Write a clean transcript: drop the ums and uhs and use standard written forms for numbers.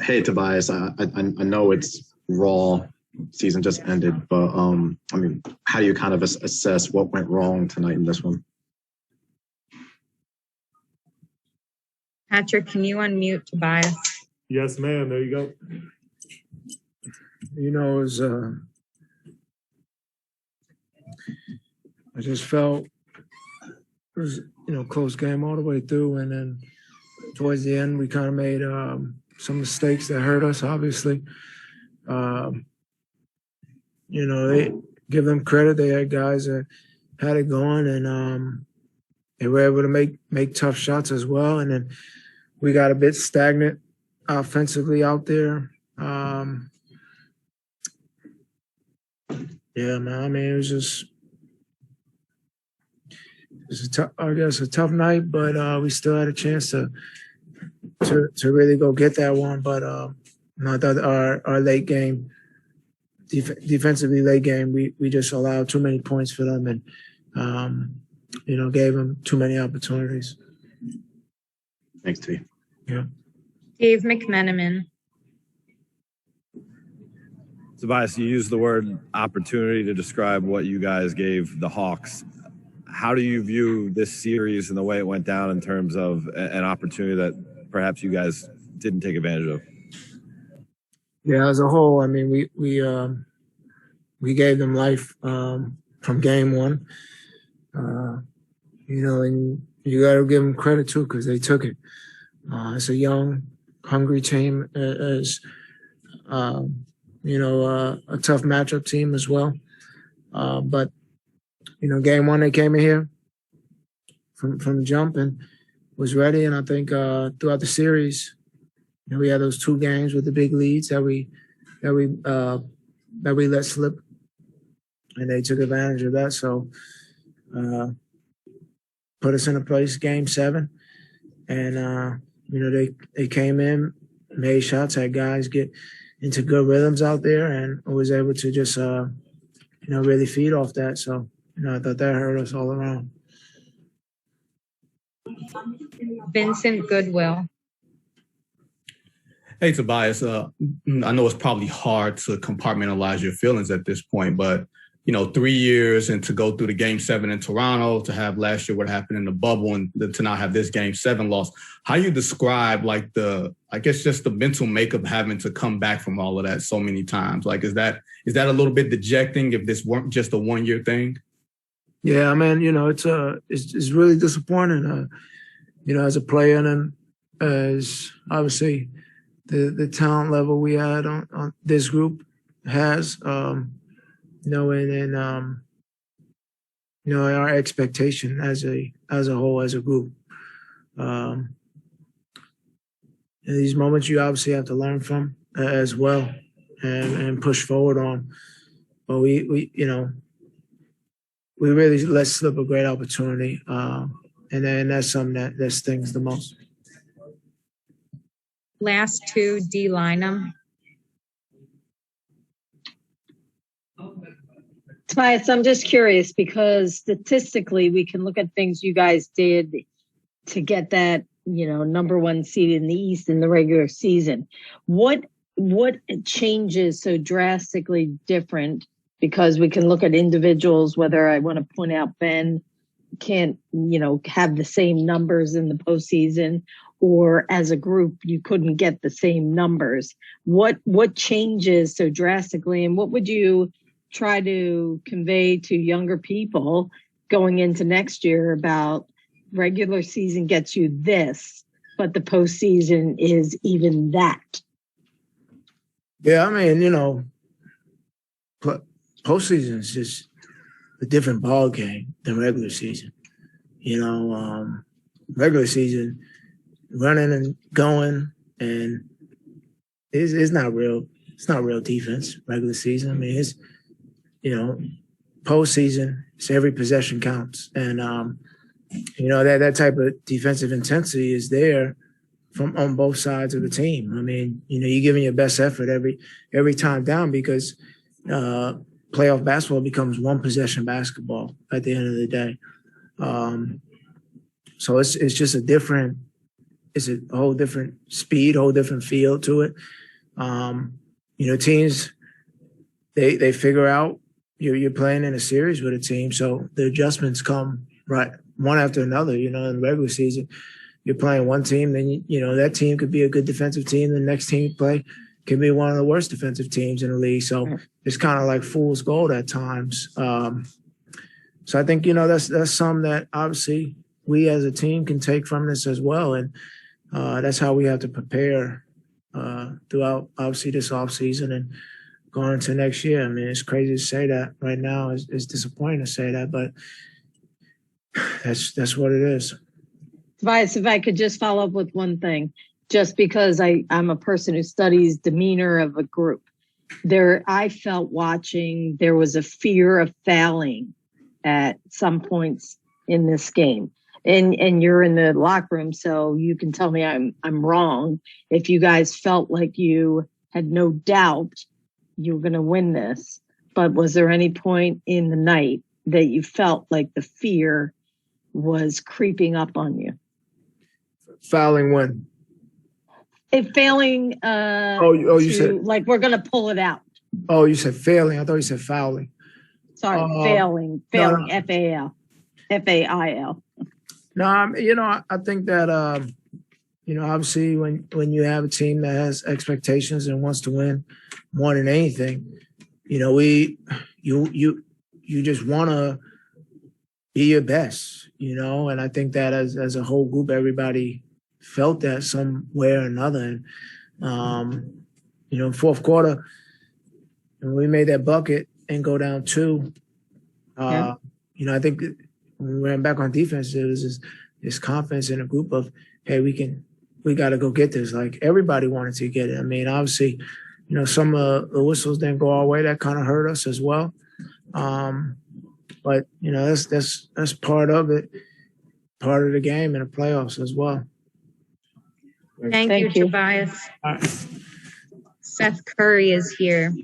Hey, Tobias. I know it's Raw season just ended, but I mean, how do you kind of assess what went wrong tonight in this one? Patrick, can you unmute Tobias? Yes, ma'am. There you go. You know, it was, I just felt it was, close game all the way through. And then towards the end, we kind of made some mistakes that hurt us, obviously. They give them credit. They had guys that had it going, and they were able to make tough shots as well. And then we got a bit stagnant offensively out there. Yeah, man. I mean, it was a tough night, but we still had a chance to really go get that one. But I thought our late game, defensively late game, we just allowed too many points for them, and gave them too many opportunities. Thanks, T. Yeah. Dave McMenamin. Tobias, you used the word opportunity to describe what you guys gave the Hawks. How do you view this series and the way it went down in terms of an opportunity that perhaps you guys didn't take advantage of? Yeah, as a whole, I mean, we gave them life from game one. And you got to give them credit too, because they took it. It's a young, hungry team, as a tough matchup team as well. But game one, they came in here from the jump and was ready. And I think throughout the series, we had those two games with the big leads that we let slip, and they took advantage of that. So put us in a place, game 7, and they came in, made shots, had guys get into good rhythms out there, and was able to just really feed off that. So I thought that hurt us all around. Vincent Goodwill. Hey, Tobias, I know it's probably hard to compartmentalize your feelings at this point, but, 3 years and to go through the game 7 in Toronto, to have last year what happened in the bubble, and to now have this game 7 loss, how you describe just the mental makeup having to come back from all of that so many times? Like, is that a little bit dejecting if this weren't just a 1-year thing? Yeah, I mean, it's really disappointing, as a player, and as obviously the talent level we had on this group has, our expectation as a whole, as a group. In these moments, you obviously have to learn from as well, and push forward on. But we really let slip a great opportunity, and then that's something that stings the most. Last two, D. Lynham. Tobias, I'm just curious, because statistically we can look at things you guys did to get that, number 1 seed in the East in the regular season. What changes so drastically different? Because we can look at individuals, whether I want to point out Ben can't, have the same numbers in the postseason, or as a group, you couldn't get the same numbers. What changes so drastically, and what would you try to convey to younger people going into next year about regular season gets you this, but the postseason is even that? Yeah, I mean, postseason is just a different ball game than regular season. Regular season, running and going, and it's not real. It's not real defense. Regular season, I mean, it's postseason. It's every possession counts, and that type of defensive intensity is there from on both sides of the team. I mean, you're giving your best effort every time down, because playoff basketball becomes one possession basketball at the end of the day. So it's just a different it's a whole different speed, whole different feel to it. Teams, they figure out you're playing in a series with a team, so the adjustments come right one after another. In the regular season, you're playing one team, then that team could be a good defensive team. The next team you play can be one of the worst defensive teams in the league. So it's kind of like fool's gold at times. So I think that's something that obviously we as a team can take from this as well, and that's how we have to prepare throughout obviously this off season and going into next year. I mean, it's crazy to say that right now. It's disappointing to say that, but that's what it is. Tobias, if I could just follow up with one thing, just because I'm a person who studies demeanor of a group. I felt watching, there was a fear of fouling at some points in this game. And you're in the locker room, so you can tell me I'm wrong. If you guys felt like you had no doubt you were going to win this, but was there any point in the night that you felt like the fear was creeping up on you? Fouling when? Failing. You said like we're going to pull it out. Oh, you said failing. I thought you said fouling. Sorry, failing. No. F-A-I-L. No, I think that obviously when you have a team that has expectations and wants to win more than anything, you just want to be your best, and I think that as a whole group, everybody felt that some way or another. And fourth quarter, when we made that bucket and go down 2, I think when we ran back on defense, it was this confidence in a group of, hey, we got to go get this. Like everybody wanted to get it. I mean, obviously, some of the whistles didn't go our way. That kind of hurt us as well. But that's part of it, part of the game and the playoffs as well. Thank you, Tobias. Seth Curry is here.